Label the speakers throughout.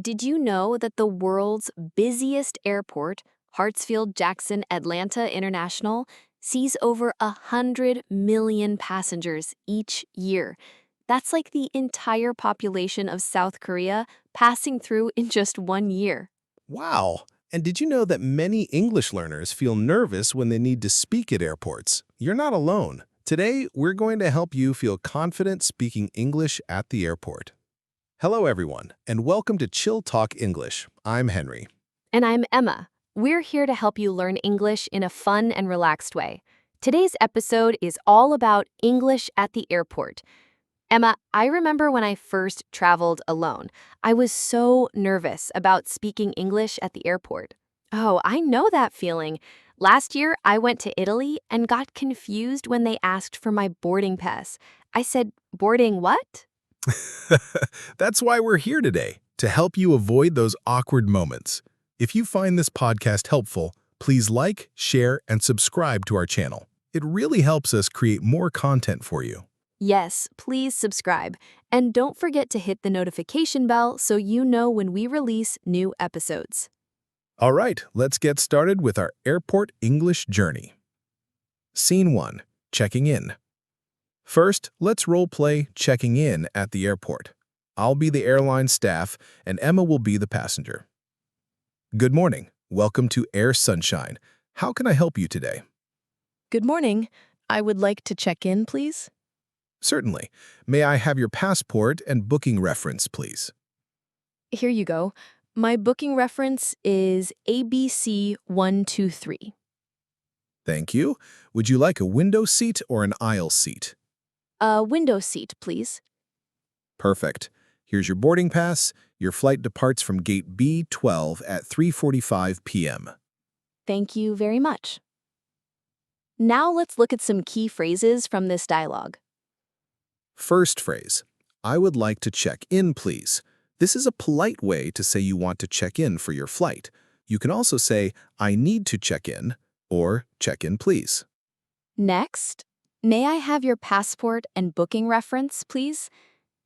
Speaker 1: Did you know that the world's busiest airport, Hartsfield-Jackson Atlanta International, sees over 100 million passengers each year? That's like the entire population of South Korea passing through in just 1 year.
Speaker 2: Wow! And did you know that many English learners feel nervous when they need to speak at airports? You're not alone. Today, we're going to help you feel confident speaking English at the airport. Hello, everyone, and welcome to ChillTalk English. I'm Henry.
Speaker 1: And I'm Emma. We're here to help you learn English in a fun and relaxed way. Today's episode is all about English at the airport. Emma, I remember when I first traveled alone. I was so nervous about speaking English at the airport. Oh, I know that feeling. Last year, I went to Italy and got confused when they asked for my boarding pass. I said, boarding what?
Speaker 2: That's why we're here today, to help you avoid those awkward moments. If you find this podcast helpful, please like, share, and subscribe to our channel. It really helps us create more content for you.
Speaker 1: Yes, please subscribe. And don't forget to hit the notification bell so you know when we release new episodes.
Speaker 2: All right, let's get started with our airport English journey. Scene 1. Checking in. First, let's role-play checking in at the airport. I'll be the airline staff, and Emma will be the passenger. Good morning. Welcome to Air Sunshine. How can I help you today?
Speaker 3: Good morning. I would like to check in, please.
Speaker 2: Certainly. May I have your passport and booking reference, please?
Speaker 3: Here you go. My booking reference is ABC123.
Speaker 2: Thank you. Would you like a window seat or an aisle seat?
Speaker 3: A window seat, please.
Speaker 2: Perfect. Here's your boarding pass. Your flight departs from gate B12 at 3:45 p.m.
Speaker 3: Thank you very much. Now let's look at some key phrases from this dialogue.
Speaker 2: First phrase, I would like to check in, please. This is a polite way to say you want to check in for your flight. You can also say, I need to check in, or check in, please.
Speaker 3: Next, may I have your passport and booking reference, please?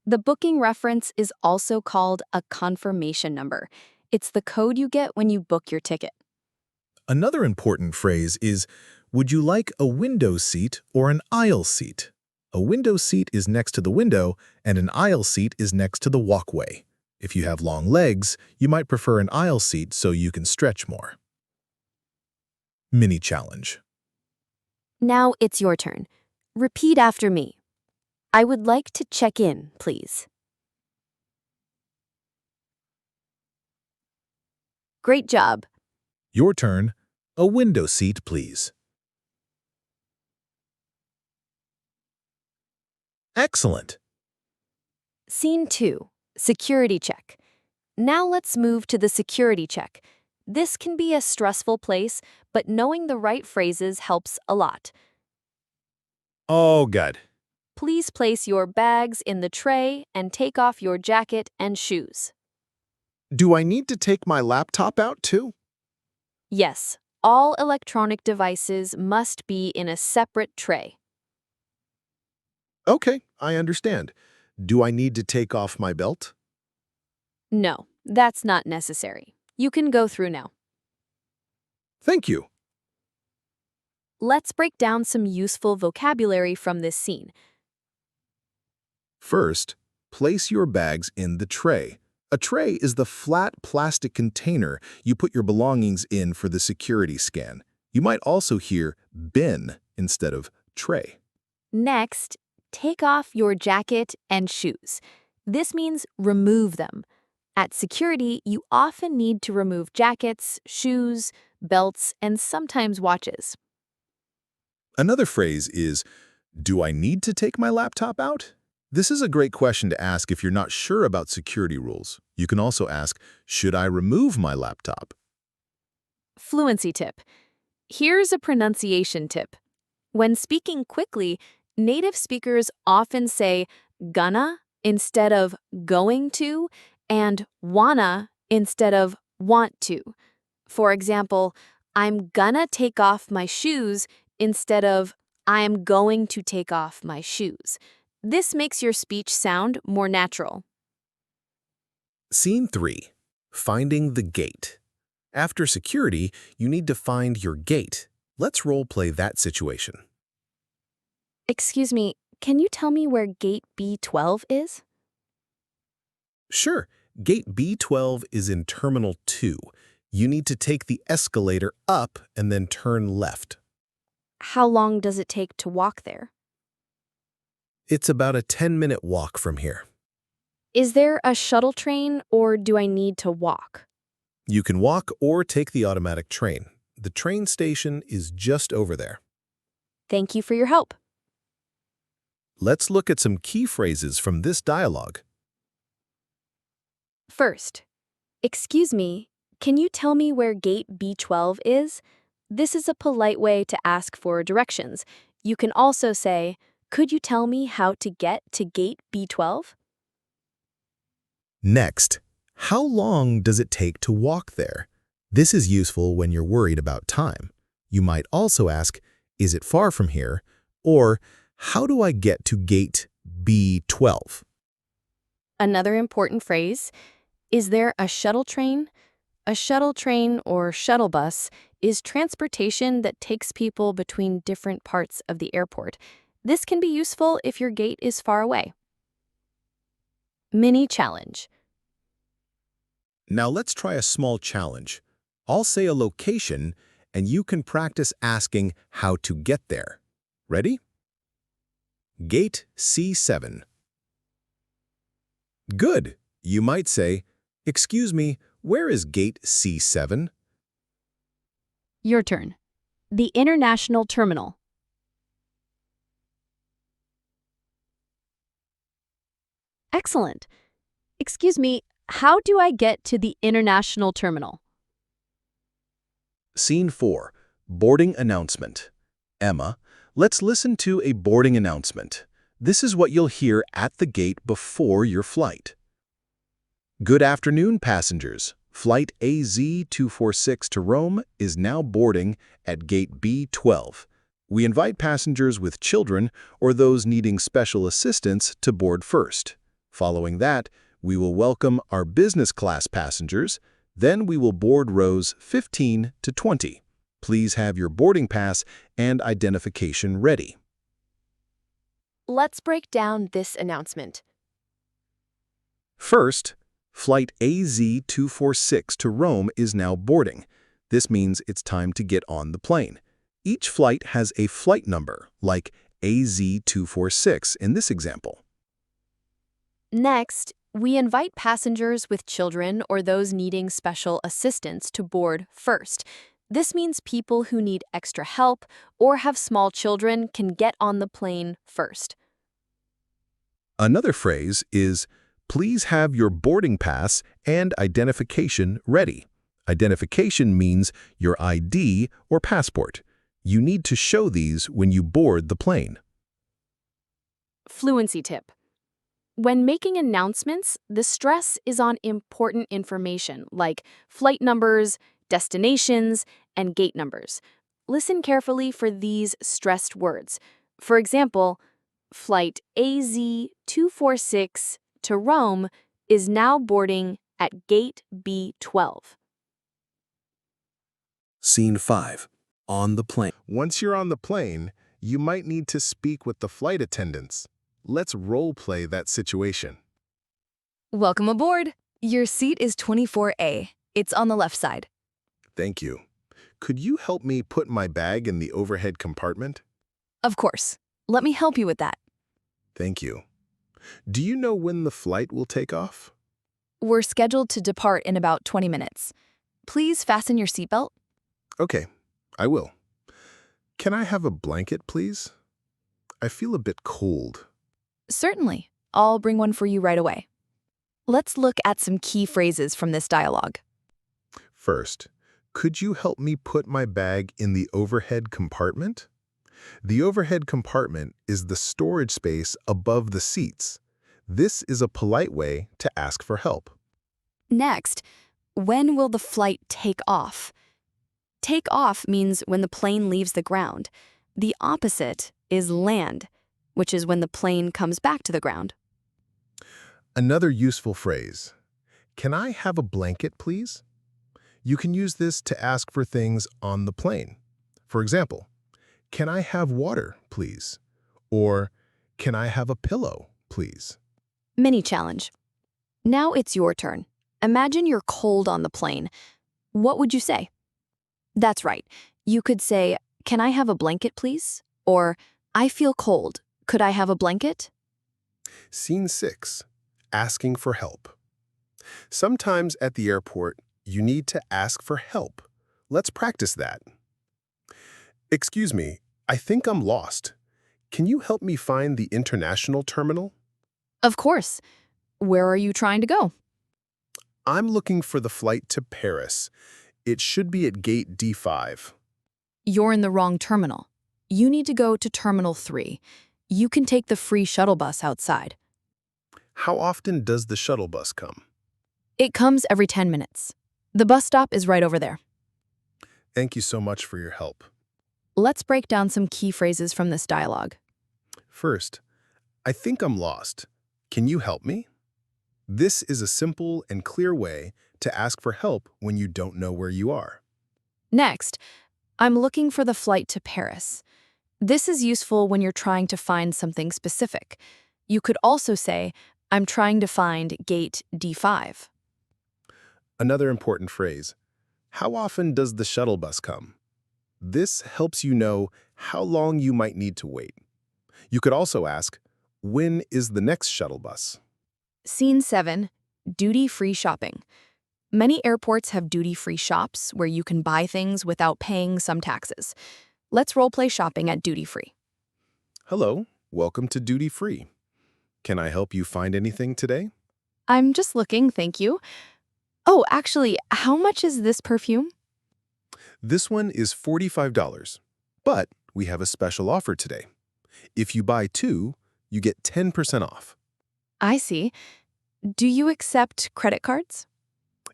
Speaker 3: The booking reference is also called a confirmation number. It's the code you get when you book your ticket.
Speaker 2: Another important phrase is, would you like a window seat or an aisle seat? A window seat is next to the window, and an aisle seat is next to the walkway. If you have long legs, you might prefer an aisle seat so you can stretch more. Mini challenge.
Speaker 1: Now it's your turn. Repeat after me. I would like to check in, please. Great job.
Speaker 2: Your turn. A window seat, please. Excellent.
Speaker 1: Scene 2. Security check. Now let's move to the security check. This can be a stressful place, but knowing the right phrases helps a lot.
Speaker 2: Oh, good.
Speaker 1: Please place your bags in the tray and take off your jacket and shoes.
Speaker 2: Do I need to take my laptop out too?
Speaker 1: Yes, all electronic devices must be in a separate tray.
Speaker 2: Okay, I understand. Do I need to take off my belt?
Speaker 1: No, that's not necessary. You can go through now.
Speaker 2: Thank you.
Speaker 1: Let's break down some useful vocabulary from this scene.
Speaker 2: First, place your bags in the tray. A tray is the flat plastic container you put your belongings in for the security scan. You might also hear bin instead of tray.
Speaker 1: Next, take off your jacket and shoes. This means remove them. At security, you often need to remove jackets, shoes, belts, and sometimes watches.
Speaker 2: Another phrase is, do I need to take my laptop out? This is a great question to ask if you're not sure about security rules. You can also ask, should I remove my laptop?
Speaker 1: Fluency tip. Here's a pronunciation tip. When speaking quickly, native speakers often say gonna instead of going to and wanna instead of want to. For example, I'm gonna take off my shoes instead of I'm going to take off my shoes. This makes your speech sound more natural.
Speaker 2: Scene 3. Finding the gate. After security, you need to find your gate. Let's role play that situation.
Speaker 3: Excuse me, can you tell me where gate B12 is?
Speaker 2: Sure, gate B12 is in Terminal 2. You need to take the escalator up and then turn left.
Speaker 3: How long does it take to walk there?
Speaker 2: It's about a 10-minute walk from here.
Speaker 3: Is there a shuttle train or do I need to walk?
Speaker 2: You can walk or take the automatic train. The train station is just over there.
Speaker 3: Thank you for your help.
Speaker 2: Let's look at some key phrases from this dialogue.
Speaker 3: First, excuse me, can you tell me where gate B12 is? This is a polite way to ask for directions. You can also say, could you tell me how to get to gate B12?
Speaker 2: Next, how long does it take to walk there? This is useful when you're worried about time. You might also ask, is it far from here? Or, how do I get to gate B12?
Speaker 3: Another important phrase, is there a shuttle train? A shuttle train or shuttle bus is transportation that takes people between different parts of the airport. This can be useful if your gate is far away. Mini challenge.
Speaker 2: Now let's try a small challenge. I'll say a location, and you can practice asking how to get there. Ready? Gate C7. Good. You might say, excuse me, where is gate C7?
Speaker 3: Your turn. The International Terminal. Excellent. Excuse me, how do I get to the International Terminal?
Speaker 2: Scene 4. Boarding announcement. Emma, let's listen to a boarding announcement. This is what you'll hear at the gate before your flight. Good afternoon, passengers. Flight AZ246 to Rome is now boarding at gate B12. We invite passengers with children or those needing special assistance to board first. Following that, we will welcome our business class passengers. Then we will board rows 15 to 20. Please have your boarding pass and identification ready.
Speaker 1: Let's break down this announcement.
Speaker 2: First, Flight AZ246 to Rome is now boarding. This means it's time to get on the plane. Each flight has a flight number, like AZ246 in this example.
Speaker 1: Next, we invite passengers with children or those needing special assistance to board first. This means people who need extra help or have small children can get on the plane first.
Speaker 2: Another phrase is, please have your boarding pass and identification ready. Identification means your ID or passport. You need to show these when you board the plane.
Speaker 1: Fluency tip. When making announcements, the stress is on important information like flight numbers, destinations, and gate numbers. Listen carefully for these stressed words. For example, Flight AZ246 to Rome is now boarding at gate B12.
Speaker 2: Scene 5. On the plane. Once you're on the plane, you might need to speak with the flight attendants. Let's role-play that situation.
Speaker 4: Welcome aboard. Your seat is 24A. It's on the left side.
Speaker 2: Thank you. Could you help me put my bag in the overhead compartment?
Speaker 4: Of course. Let me help you with that.
Speaker 2: Thank you. Do you know when the flight will take off?
Speaker 4: We're scheduled to depart in about 20 minutes. Please fasten your seatbelt.
Speaker 2: Okay, I will. Can I have a blanket, please? I feel a bit cold.
Speaker 4: Certainly. I'll bring one for you right away. Let's look at some key phrases from this dialogue.
Speaker 2: First, could you help me put my bag in the overhead compartment? The overhead compartment is the storage space above the seats. This is a polite way to ask for help.
Speaker 3: Next, when will the flight take off? Take off means when the plane leaves the ground. The opposite is land, which is when the plane comes back to the ground.
Speaker 2: Another useful phrase. Can I have a blanket, please? You can use this to ask for things on the plane. For example, can I have water, please? Or can I have a pillow, please?
Speaker 3: Mini challenge. Now it's your turn. Imagine you're cold on the plane. What would you say? That's right. You could say, "Can I have a blanket, please?" Or, "I feel cold. Could I have a blanket?"
Speaker 2: Scene 6. Asking for help. Sometimes at the airport, you need to ask for help. Let's practice that. Excuse me, I think I'm lost. Can you help me find the international terminal?
Speaker 3: Of course. Where are you trying to go?
Speaker 2: I'm looking for the flight to Paris. It should be at gate D5.
Speaker 3: You're in the wrong terminal. You need to go to Terminal 3. You can take the free shuttle bus outside.
Speaker 2: How often does the shuttle bus come?
Speaker 3: It comes every 10 minutes. The bus stop is right over there.
Speaker 2: Thank you so much for your help.
Speaker 3: Let's break down some key phrases from this dialogue.
Speaker 2: First, I think I'm lost. Can you help me? This is a simple and clear way to ask for help when you don't know where you are.
Speaker 3: Next, I'm looking for the flight to Paris. This is useful when you're trying to find something specific. You could also say, "I'm trying to find gate D5.
Speaker 2: Another important phrase, how often does the shuttle bus come? This helps you know how long you might need to wait. You could also ask, when is the next shuttle bus?
Speaker 3: Scene 7, duty-free shopping. Many airports have duty-free shops where you can buy things without paying some taxes. Let's roleplay shopping at duty-free.
Speaker 2: Hello, welcome to Duty Free. Can I help you find anything today?
Speaker 3: I'm just looking, thank you. Oh, actually, how much is this perfume?
Speaker 2: This one is $45, but we have a special offer today. If you buy 2, you get 10% off.
Speaker 3: I see. Do you accept credit cards?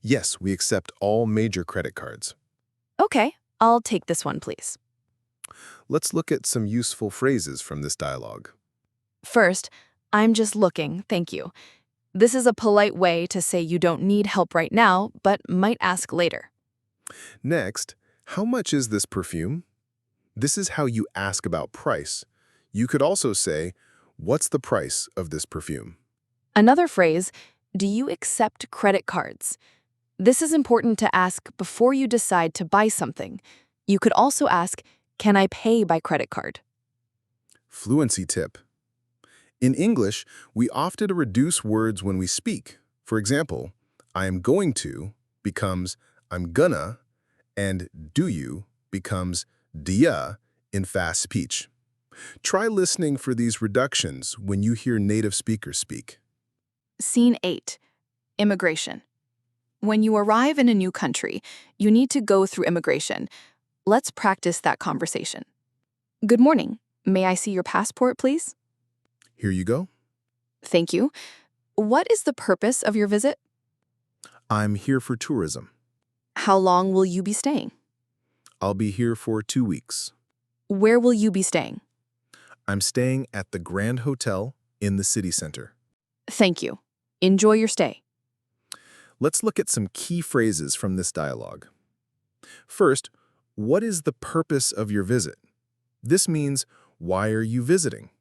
Speaker 2: Yes, we accept all major credit cards.
Speaker 3: Okay, I'll take this one, please.
Speaker 2: Let's look at some useful phrases from this dialogue.
Speaker 3: First, I'm just looking, thank you. This is a polite way to say you don't need help right now, but might ask later.
Speaker 2: Next, how much is this perfume? This is how you ask about price. You could also say, what's the price of this perfume?
Speaker 3: Another phrase, do you accept credit cards? This is important to ask before you decide to buy something. You could also ask, can I pay by credit card?
Speaker 2: Fluency tip. In English, we often reduce words when we speak. For example, I am going to becomes I'm gonna, and do you becomes dia in fast speech. Try listening for these reductions when you hear native speakers speak.
Speaker 3: Scene 8, immigration. When you arrive in a new country, you need to go through immigration. Let's practice that conversation. Good morning. May I see your passport, please?
Speaker 2: Here you go.
Speaker 3: Thank you. What is the purpose of your visit?
Speaker 2: I'm here for tourism.
Speaker 3: How long will you be staying?
Speaker 2: I'll be here for 2 weeks.
Speaker 3: Where will you be staying?
Speaker 2: I'm staying at the Grand Hotel in the city center.
Speaker 3: Thank you. Enjoy your stay.
Speaker 2: Let's look at some key phrases from this dialogue. First, what is the purpose of your visit? This means, why are you visiting?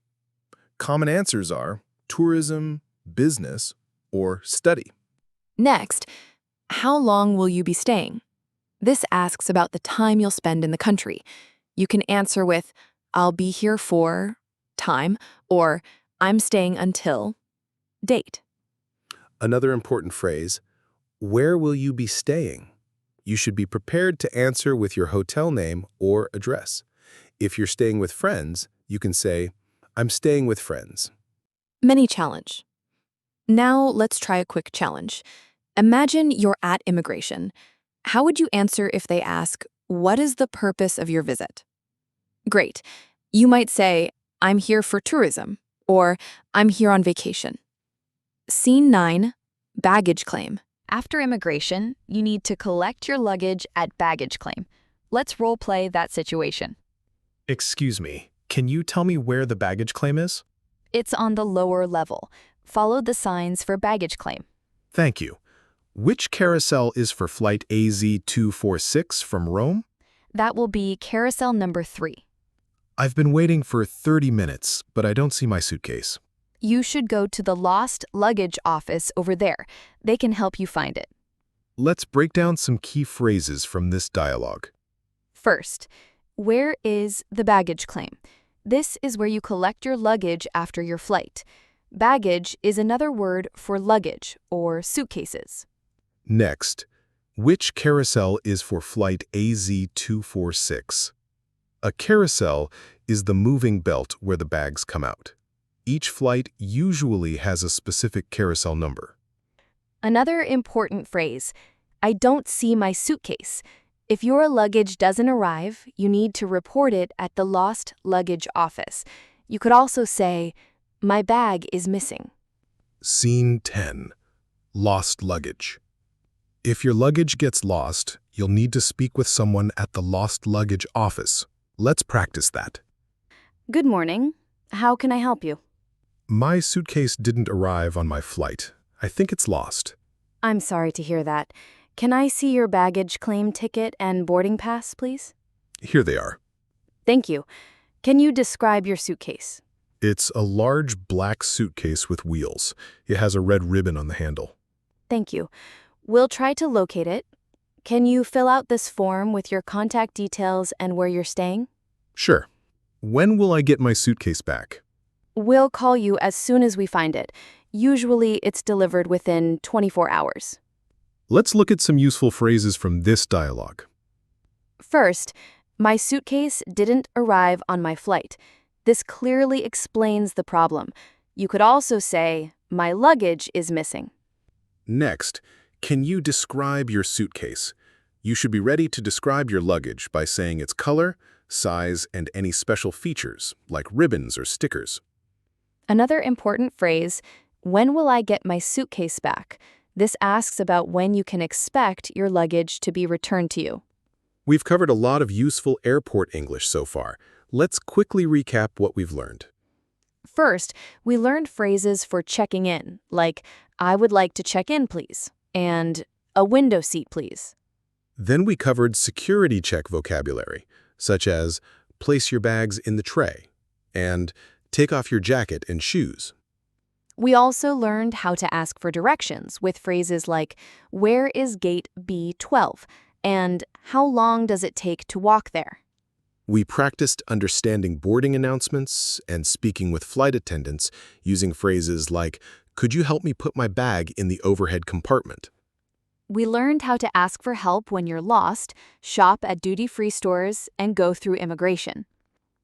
Speaker 2: Common answers are tourism, business, or study.
Speaker 3: Next, how long will you be staying? This asks about the time you'll spend in the country. You can answer with, I'll be here for time, or I'm staying until date.
Speaker 2: Another important phrase, where will you be staying? You should be prepared to answer with your hotel name or address. If you're staying with friends, you can say, I'm staying with friends.
Speaker 3: Mini challenge. Now let's try a quick challenge. Imagine you're at immigration. How would you answer if they ask, what is the purpose of your visit? Great. You might say, I'm here for tourism, or I'm here on vacation. Scene 9, baggage claim. After immigration, you need to collect your luggage at baggage claim. Let's role play that situation.
Speaker 5: Excuse me, can you tell me where the baggage claim is?
Speaker 3: It's on the lower level. Follow the signs for baggage claim.
Speaker 5: Thank you. Which carousel is for flight AZ246 from Rome?
Speaker 4: That will be carousel number 3.
Speaker 5: I've been waiting for 30 minutes, but I don't see my suitcase.
Speaker 4: You should go to the lost luggage office over there. They can help you find it.
Speaker 5: Let's break down some key phrases from this dialogue.
Speaker 4: First, where is the baggage claim? This is where you collect your luggage after your flight. Baggage is another word for luggage or suitcases.
Speaker 5: Next, which carousel is for flight AZ246? A carousel is the moving belt where the bags come out. Each flight usually has a specific carousel number.
Speaker 4: Another important phrase, I don't see my suitcase. If your luggage doesn't arrive, you need to report it at the lost luggage office. You could also say, my bag is missing.
Speaker 5: Scene 10. Lost luggage. If your luggage gets lost, you'll need to speak with someone at the lost luggage office. Let's practice that.
Speaker 4: Good morning. How can I help you?
Speaker 5: My suitcase didn't arrive on my flight. I think it's lost.
Speaker 4: I'm sorry to hear that. Can I see your baggage claim ticket and boarding pass, please?
Speaker 5: Here they are.
Speaker 4: Thank you. Can you describe your suitcase?
Speaker 5: It's a large black suitcase with wheels. It has a red ribbon on the handle.
Speaker 4: Thank you. We'll try to locate it. Can you fill out this form with your contact details and where you're staying?
Speaker 5: Sure. When will I get my suitcase back?
Speaker 4: We'll call you as soon as we find it. Usually it's delivered within 24 hours.
Speaker 5: Let's look at some useful phrases from this dialogue.
Speaker 4: First, my suitcase didn't arrive on my flight. This clearly explains the problem. You could also say, my luggage is missing.
Speaker 5: Next, can you describe your suitcase? You should be ready to describe your luggage by saying its color, size, and any special features, like ribbons or stickers.
Speaker 4: Another important phrase, when will I get my suitcase back? This asks about when you can expect your luggage to be returned to you.
Speaker 5: We've covered a lot of useful airport English so far. Let's quickly recap what we've learned.
Speaker 4: First, we learned phrases for checking in, like, I would like to check in, please, and a window seat, please.
Speaker 5: Then we covered security check vocabulary, such as place your bags in the tray and take off your jacket and shoes.
Speaker 4: We also learned how to ask for directions with phrases like, where is gate B12? And how long does it take to walk there?
Speaker 5: We practiced understanding boarding announcements and speaking with flight attendants using phrases like, could you help me put my bag in the overhead compartment?
Speaker 4: We learned how to ask for help when you're lost, shop at duty-free stores, and go through immigration.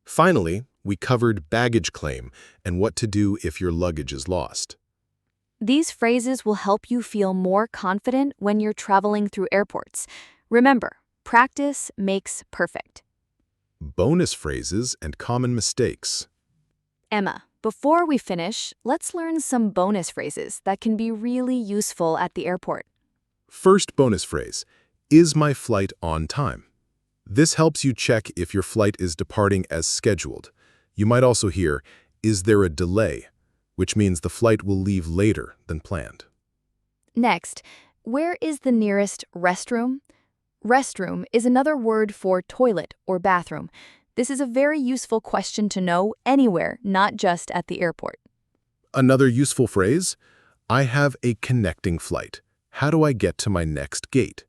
Speaker 5: Finally, we covered baggage claim and what to do if your luggage is lost.
Speaker 4: These phrases will help you feel more confident when you're traveling through airports. Remember, practice makes perfect.
Speaker 5: Bonus phrases and common mistakes.
Speaker 4: Emma, before we finish, let's learn some bonus phrases that can be really useful at the airport.
Speaker 5: First bonus phrase, is my flight on time? This helps you check if your flight is departing as scheduled. You might also hear, is there a delay? Which means the flight will leave later than planned.
Speaker 4: Next, where is the nearest restroom? Restroom is another word for toilet or bathroom. This is a very useful question to know anywhere, not just at the airport.
Speaker 5: Another useful phrase, I have a connecting flight. How do I get to my next gate?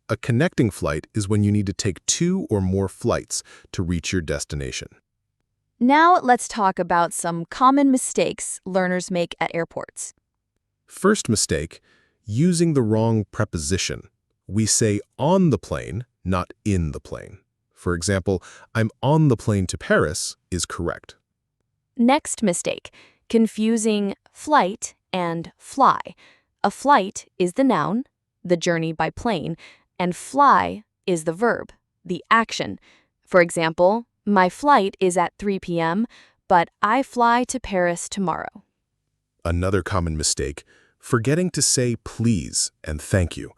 Speaker 5: A connecting flight is when you need to take 2 or more flights to reach your destination.
Speaker 4: Now let's talk about some common mistakes learners make at airports.
Speaker 5: First mistake, using the wrong preposition. We say on the plane, not in the plane. For example, I'm on the plane to Paris is correct.
Speaker 4: Next mistake, confusing flight and fly. A flight is the noun, the journey by plane, and fly is the verb, the action. For example, my flight is at 3 p.m., but I fly to Paris tomorrow.
Speaker 5: Another common mistake, forgetting to say please and thank you.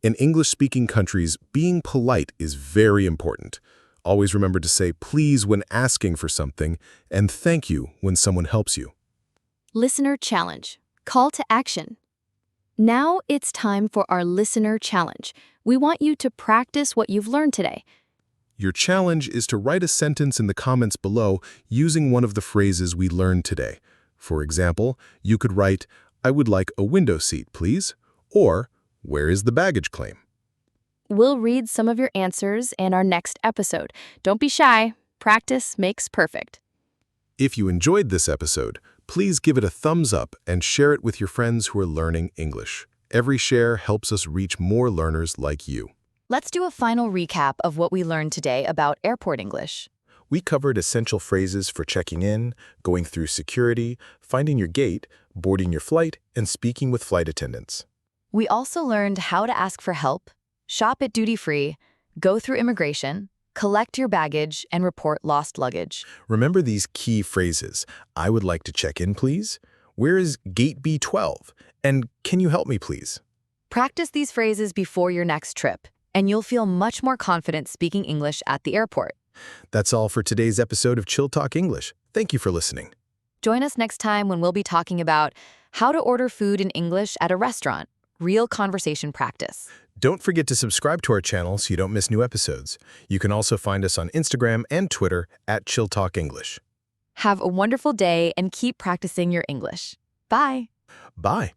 Speaker 5: In English-speaking countries, being polite is very important. Always remember to say please when asking for something and thank you when someone helps you.
Speaker 1: Listener challenge. Call to action.
Speaker 3: Now it's time for our listener challenge. We want you to practice what you've learned today.
Speaker 5: Your challenge is to write a sentence in the comments below using one of the phrases we learned today. For example, you could write, "I would like a window seat, please," or "Where is the baggage claim?"
Speaker 3: We'll read some of your answers in our next episode. Don't be shy. Practice makes perfect.
Speaker 5: If you enjoyed this episode, please give it a thumbs up and share it with your friends who are learning English. Every share helps us reach more learners like you.
Speaker 4: Let's do a final recap of what we learned today about airport English.
Speaker 6: We covered essential phrases for checking in, going through security, finding your gate, boarding your flight, and speaking with flight attendants.
Speaker 4: We also learned how to ask for help, shop at duty-free, go through immigration, collect your baggage, and report lost luggage.
Speaker 6: Remember these key phrases: "I would like to check in, please," "Where is gate B12?" and "Can you help me, please?"
Speaker 4: Practice these phrases before your next trip, and you'll feel much more confident speaking English at the airport.
Speaker 6: That's all for today's episode of Chill Talk English. Thank you for listening.
Speaker 4: Join us next time when we'll be talking about how to order food in English at a restaurant, real conversation practice.
Speaker 6: Don't forget to subscribe to our channel so you don't miss new episodes. You can also find us on Instagram and Twitter at ChillTalk English.
Speaker 4: Have a wonderful day and keep practicing your English. Bye.
Speaker 6: Bye.